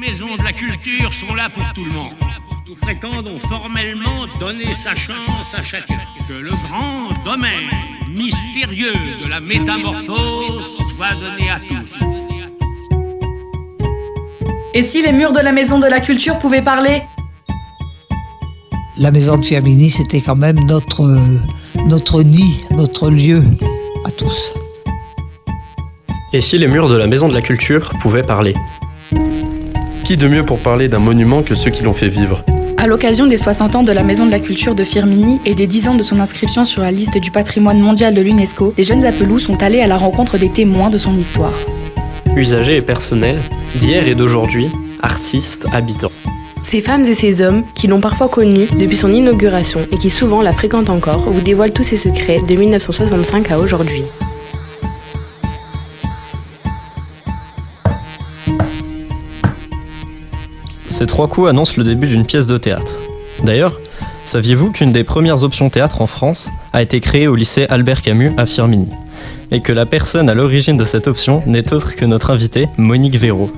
maisons de la culture sont là pour tout le monde. Nous prétendons formellement donner sa chance à chacun. Que le grand domaine mystérieux de la métamorphose soit donné à tous. Et si les murs de la maison de la culture pouvaient parler ? La maison de Firminy, c'était quand même notre nid, notre lieu à tous. Et si les murs de la maison de la culture pouvaient parler ? Qui de mieux pour parler d'un monument que ceux qui l'ont fait vivre ? À l'occasion des 60 ans de la Maison de la Culture de Firminy et des 10 ans de son inscription sur la liste du patrimoine mondial de l'UNESCO, les jeunes Apelous sont allés à la rencontre des témoins de son histoire. Usagers et personnels, d'hier et d'aujourd'hui, artistes, habitants. Ces femmes et ces hommes, qui l'ont parfois connue depuis son inauguration et qui souvent la fréquentent encore, vous dévoilent tous ses secrets de 1965 à aujourd'hui. Ces 3 coups annoncent le début d'une pièce de théâtre. D'ailleurs, saviez-vous qu'une des premières options théâtre en France a été créée au lycée Albert Camus à Firminy ? Et que la personne à l'origine de cette option n'est autre que notre invitée, Monique Véraud.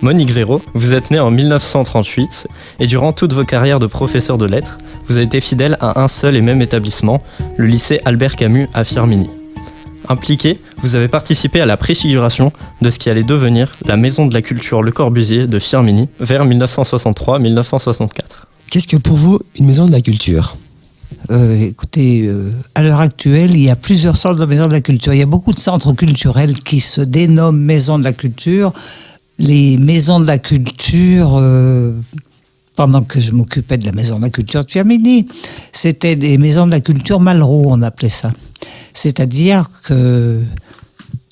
Monique Véraud, vous êtes née en 1938 et durant toute vos carrières de professeur de lettres, vous avez été fidèle à un seul et même établissement, le lycée Albert Camus à Firminy. Impliqué, vous avez participé à la préfiguration de ce qui allait devenir la Maison de la Culture Le Corbusier de Firminy vers 1963-1964. Qu'est-ce que pour vous une maison de la culture ? Écoutez, à l'heure actuelle, il y a plusieurs sortes de maisons de la culture. Il y a beaucoup de centres culturels qui se dénomment maisons de la culture. Les maisons de la culture, pendant que je m'occupais de la maison de la culture de Firminy, c'était des maisons de la culture Malraux, on appelait ça. C'est-à-dire que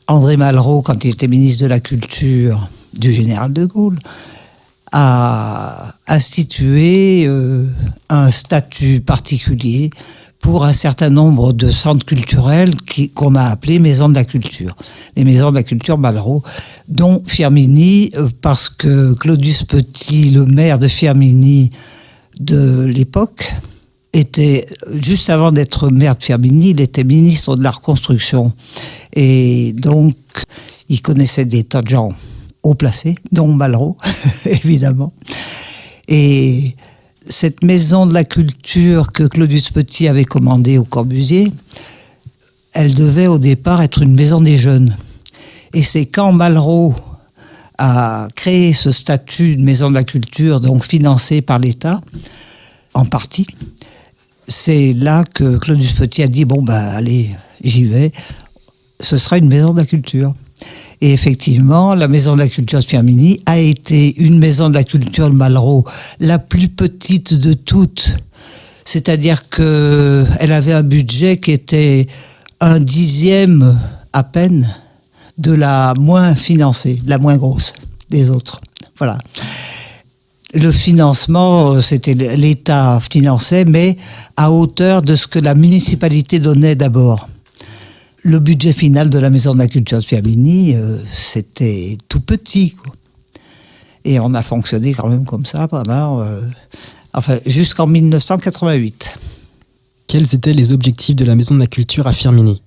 André Malraux, quand il était ministre de la Culture du général de Gaulle, a institué un statut particulier pour un certain nombre de centres culturels qu'on a appelés maisons de la culture. Les maisons de la culture Malraux, dont Firminy, parce que Claudius Petit, le maire de Firminy de l'époque, était, juste avant d'être maire de Firminy, il était ministre de la Reconstruction. Et donc, il connaissait des tas de gens haut placés, dont Malraux, évidemment. Et cette maison de la culture que Claudius Petit avait commandée au Corbusier, elle devait au départ être une maison des jeunes. Et c'est quand Malraux a créé ce statut de maison de la culture, donc financé par l'État, en partie, c'est là que Claudius Petit a dit « Bon, allez, j'y vais, ce sera une maison de la culture ». Et effectivement, la maison de la culture de Firminy a été une maison de la culture de Malraux, la plus petite de toutes. C'est-à-dire qu'elle avait un budget qui était 1/10 à peine de la moins financée, de la moins grosse des autres. Voilà. Le financement, c'était l'État finançait, mais à hauteur de ce que la municipalité donnait d'abord. Le budget final de la Maison de la Culture de Firminy, c'était tout petit, quoi. Et on a fonctionné quand même comme ça pendant, jusqu'en 1988. Quels étaient les objectifs de la Maison de la Culture à Firminy ?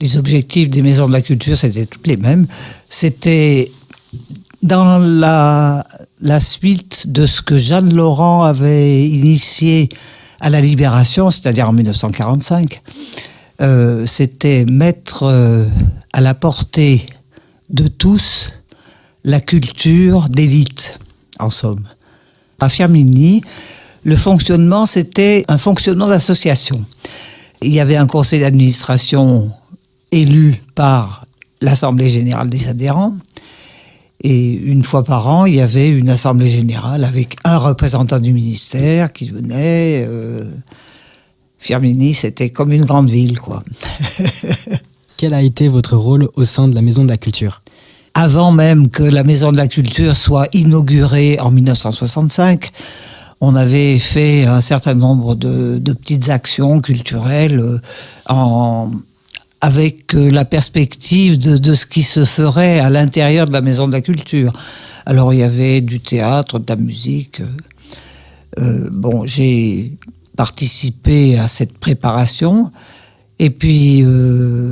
Les objectifs des Maisons de la Culture, c'était toutes les mêmes. C'était dans la suite de ce que Jeanne Laurent avait initié à la Libération, c'est-à-dire en 1945, c'était mettre à la portée de tous la culture d'élite, en somme. À Firminy, le fonctionnement, c'était un fonctionnement d'association. Il y avait un conseil d'administration élu par l'Assemblée générale des adhérents. Et une fois par an, il y avait une assemblée générale avec un représentant du ministère qui venait. Firminy, c'était comme une grande ville, quoi. Quel a été votre rôle au sein de la Maison de la Culture ? Avant même que la Maison de la Culture soit inaugurée en 1965, on avait fait un certain nombre de petites actions culturelles avec la perspective de ce qui se ferait à l'intérieur de la Maison de la Culture. Alors il y avait du théâtre, de la musique. J'ai participé à cette préparation Et puis,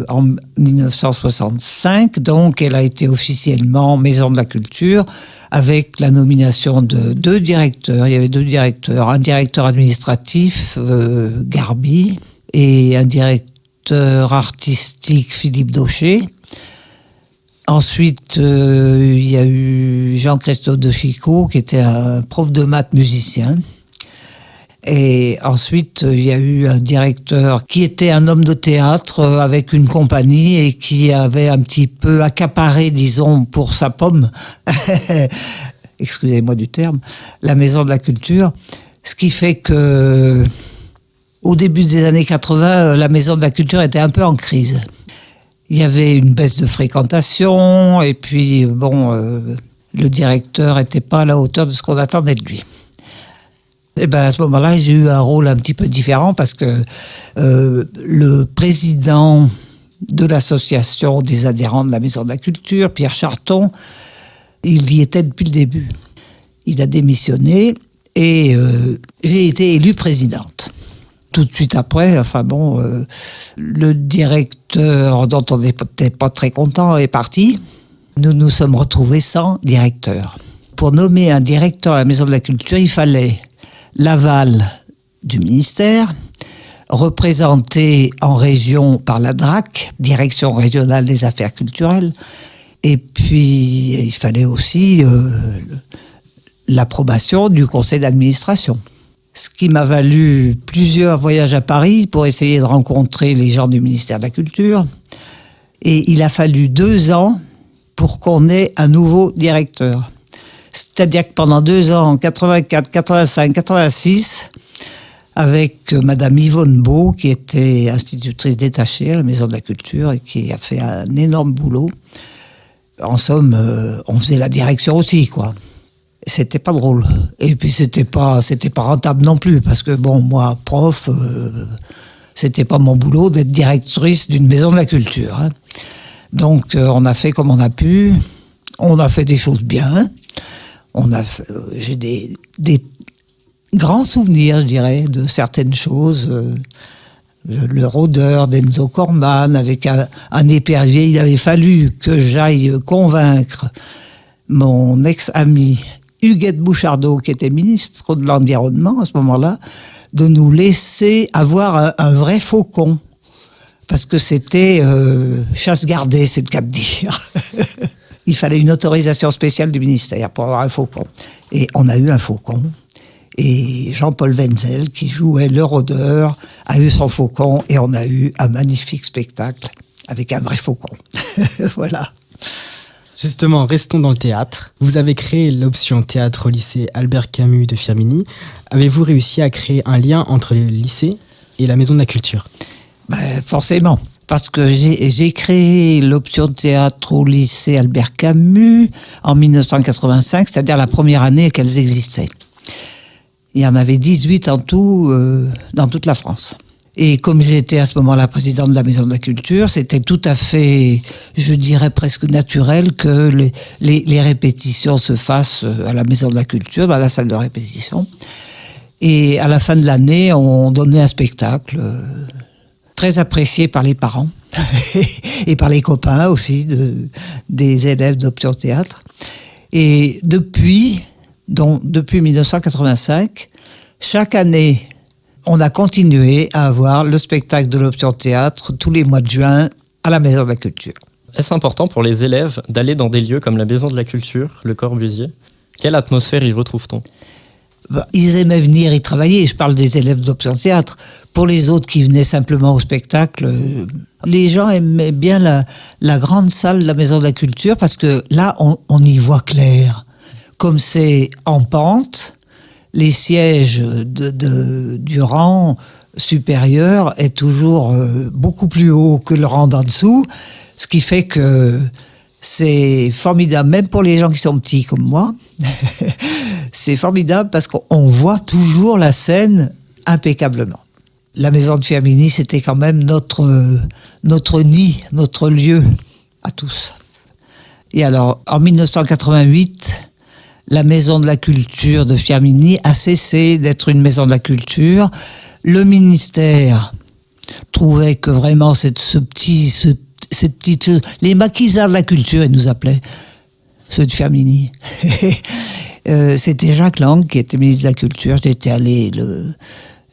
en 1965, donc, elle a été officiellement Maison de la Culture avec la nomination de 2 directeurs. Il y avait 2 directeurs, un directeur administratif, Garbi, et un directeur artistique, Philippe Daucher. Ensuite, il y a eu Jean-Christophe de Chicot, qui était un prof de maths musicien. Et ensuite, il y a eu un directeur qui était un homme de théâtre avec une compagnie et qui avait un petit peu accaparé, disons, pour sa pomme, excusez-moi du terme, la Maison de la Culture. Ce qui fait que, au début des années 80, la Maison de la Culture était un peu en crise. Il y avait une baisse de fréquentation et puis, bon, le directeur n'était pas à la hauteur de ce qu'on attendait de lui. Et ben à ce moment-là, j'ai eu un rôle un petit peu différent parce que le président de l'association des adhérents de la Maison de la Culture, Pierre Charton, il y était depuis le début. Il a démissionné et j'ai été élue présidente. Tout de suite après, enfin bon, le directeur dont on n'était pas très content est parti. Nous nous sommes retrouvés sans directeur. Pour nommer un directeur à la Maison de la Culture, il fallait l'aval du ministère, représenté en région par la DRAC, Direction régionale des affaires culturelles, et puis il fallait aussi l'approbation du conseil d'administration. Ce qui m'a valu plusieurs voyages à Paris pour essayer de rencontrer les gens du ministère de la Culture. Et il a fallu 2 ans pour qu'on ait un nouveau directeur. C'est-à-dire que pendant 2 ans, 84, 85, 86, avec Madame Yvonne Beau, qui était institutrice détachée à la Maison de la Culture et qui a fait un énorme boulot. En somme, on faisait la direction aussi, quoi. C'était pas drôle. Et puis c'était pas rentable non plus, parce que bon, moi, prof, c'était pas mon boulot d'être directrice d'une Maison de la Culture. Hein. Donc on a fait comme on a pu. On a fait des choses bien. J'ai des grands souvenirs, je dirais, de certaines choses. Le rôdeur d'Enzo Corman, avec un épervier. Il avait fallu que j'aille convaincre mon ex-ami Huguette Bouchardot, qui était ministre de l'Environnement à ce moment-là, de nous laisser avoir un vrai faucon. Parce que c'était chasse gardée, c'est le cas de dire. Il fallait une autorisation spéciale du ministère pour avoir un faucon. Et on a eu un faucon. Et Jean-Paul Wenzel, qui jouait le rôdeur, a eu son faucon et on a eu un magnifique spectacle avec un vrai faucon. Voilà. Justement, restons dans le théâtre. Vous avez créé l'option théâtre au lycée Albert Camus de Firminy. Avez-vous réussi à créer un lien entre le lycée et la Maison de la Culture ? Forcément. Parce que j'ai créé l'option théâtre au lycée Albert Camus en 1985, c'est-à-dire la première année qu'elles existaient. Il y en avait 18 en tout dans toute la France. Et comme j'étais à ce moment-là présidente de la Maison de la Culture, c'était tout à fait, je dirais presque naturel que les répétitions se fassent à la Maison de la Culture, dans la salle de répétition. Et à la fin de l'année, on donnait un spectacle très apprécié par les parents et par les copains aussi des élèves d'Option Théâtre. Et depuis 1985, chaque année, on a continué à avoir le spectacle de l'Option Théâtre tous les mois de juin à la Maison de la Culture. Est-ce important pour les élèves d'aller dans des lieux comme la Maison de la Culture, le Corbusier ? Quelle atmosphère y retrouve-t-on ? Ils aimaient venir y travailler, je parle des élèves d'Option Théâtre. Pour les autres qui venaient simplement au spectacle, les gens aimaient bien la grande salle de la Maison de la Culture parce que là, on y voit clair. Comme c'est en pente, les sièges du rang supérieur est toujours beaucoup plus haut que le rang d'en dessous, ce qui fait que c'est formidable, même pour les gens qui sont petits comme moi. C'est formidable parce qu'on voit toujours la scène impeccablement. La Maison de Firminy, c'était quand même notre nid, notre lieu à tous. Et alors, en 1988, la Maison de la Culture de Firminy a cessé d'être une Maison de la Culture. Le ministère trouvait que vraiment ces petites choses, les maquisards de la culture, ils nous appelaient, ceux de Firminy. C'était Jacques Lang qui était ministre de la Culture. J'étais allé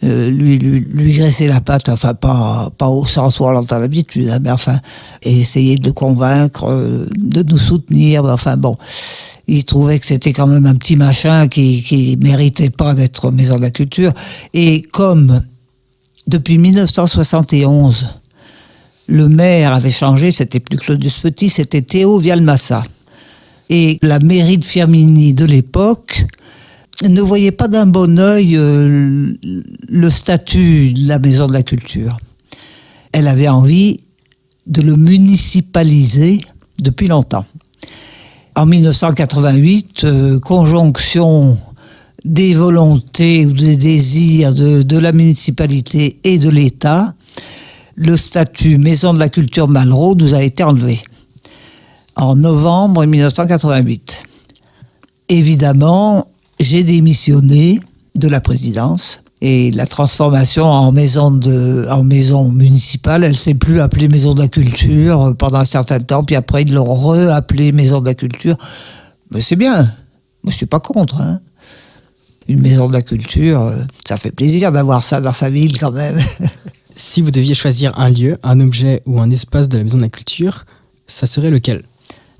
lui graisser la patte, enfin pas au sens où on l'entend d'habitude, hein, mais enfin, et essayer de le convaincre de nous soutenir. Mais enfin bon, il trouvait que c'était quand même un petit machin qui méritait pas d'être maison de la culture. Et comme depuis 1971, le maire avait changé, c'était plus Claudius Petit, c'était Théo Vialmassa. Et la mairie de Firminy de l'époque ne voyait pas d'un bon œil le statut de la maison de la culture. Elle avait envie de le municipaliser depuis longtemps. En 1988, conjonction des volontés ou des désirs de la municipalité et de l'État, le statut maison de la culture Malraux nous a été enlevé en novembre 1988. Évidemment, j'ai démissionné de la présidence et la transformation en maison municipale, elle ne s'est plus appelée maison de la culture pendant un certain temps, puis après ils l'ont re-appelée maison de la culture. Mais c'est bien, moi je ne suis pas contre. Hein. Une maison de la culture, ça fait plaisir d'avoir ça dans sa ville quand même. Si vous deviez choisir un lieu, un objet ou un espace de la maison de la culture, ça serait lequel ?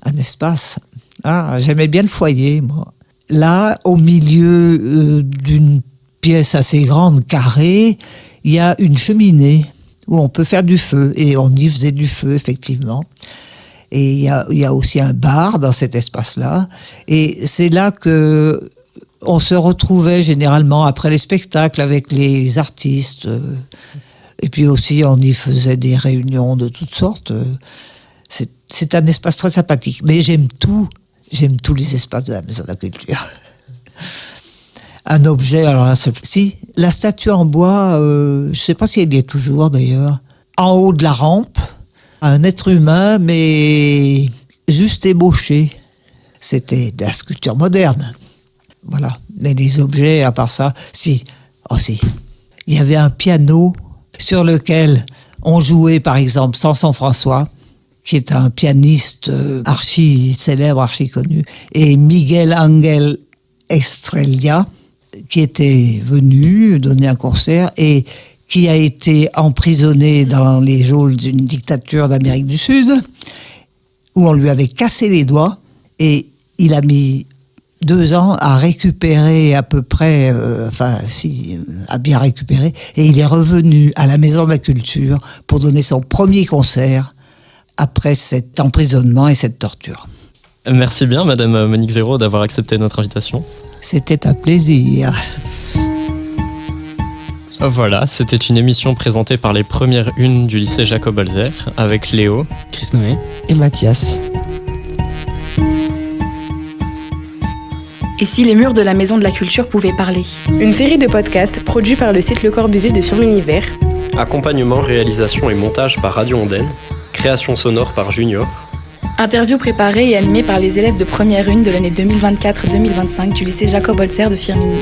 Un espace. Ah, j'aimais bien le foyer, moi. Là, au milieu d'une pièce assez grande, carrée, il y a une cheminée où on peut faire du feu. Et on y faisait du feu, effectivement. Et il y a aussi un bar dans cet espace-là. Et c'est là que on se retrouvait généralement après les spectacles avec les artistes. Et puis aussi, on y faisait des réunions de toutes sortes. C'est un espace très sympathique. Mais j'aime tous les espaces de la maison de la culture. Un objet, alors là, si, la statue en bois, je ne sais pas si elle y est toujours d'ailleurs, en haut de la rampe, un être humain, mais juste ébauché. C'était de la sculpture moderne. Voilà. Mais les objets, à part ça, si. Il y avait un piano sur lequel on jouait, par exemple, Samson François, qui est un pianiste archi célèbre, archi connu, et Miguel Ángel Estrella, qui était venu donner un concert et qui a été emprisonné dans les geôles d'une dictature d'Amérique du Sud, où on lui avait cassé les doigts, et il a mis 2 ans à récupérer à peu près, à bien récupérer, et il est revenu à la Maison de la Culture pour donner son premier concert après cet emprisonnement et cette torture. Merci bien, Madame Monique Véraud, d'avoir accepté notre invitation. C'était un plaisir. Voilà, c'était une émission présentée par les premières unes du lycée Jacob-Holzer, avec Léo, Chris Noé et Mathias. Et si les murs de la Maison de la Culture pouvaient parler ? Une série de podcasts produits par le site Le Corbusier de Firminy Vert. Accompagnement, réalisation et montage par Radio Ondaine. Création sonore par Junior. Interview préparée et animée par les élèves de première une de l'année 2024-2025 du lycée Jacob-Holzer de Firminy.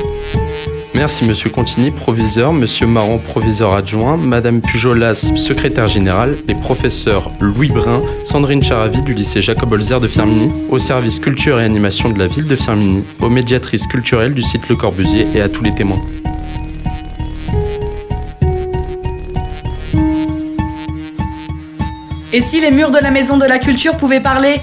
Merci Monsieur Contini, proviseur, Monsieur Marron, proviseur adjoint, Madame Pujolas, secrétaire générale, les professeurs Louis Brun, Sandrine Charavi du lycée Jacob-Holzer de Firminy, au service culture et animation de la ville de Firminy, aux médiatrices culturelles du site Le Corbusier et à tous les témoins. Et si les murs de la Maison de la Culture pouvaient parler ?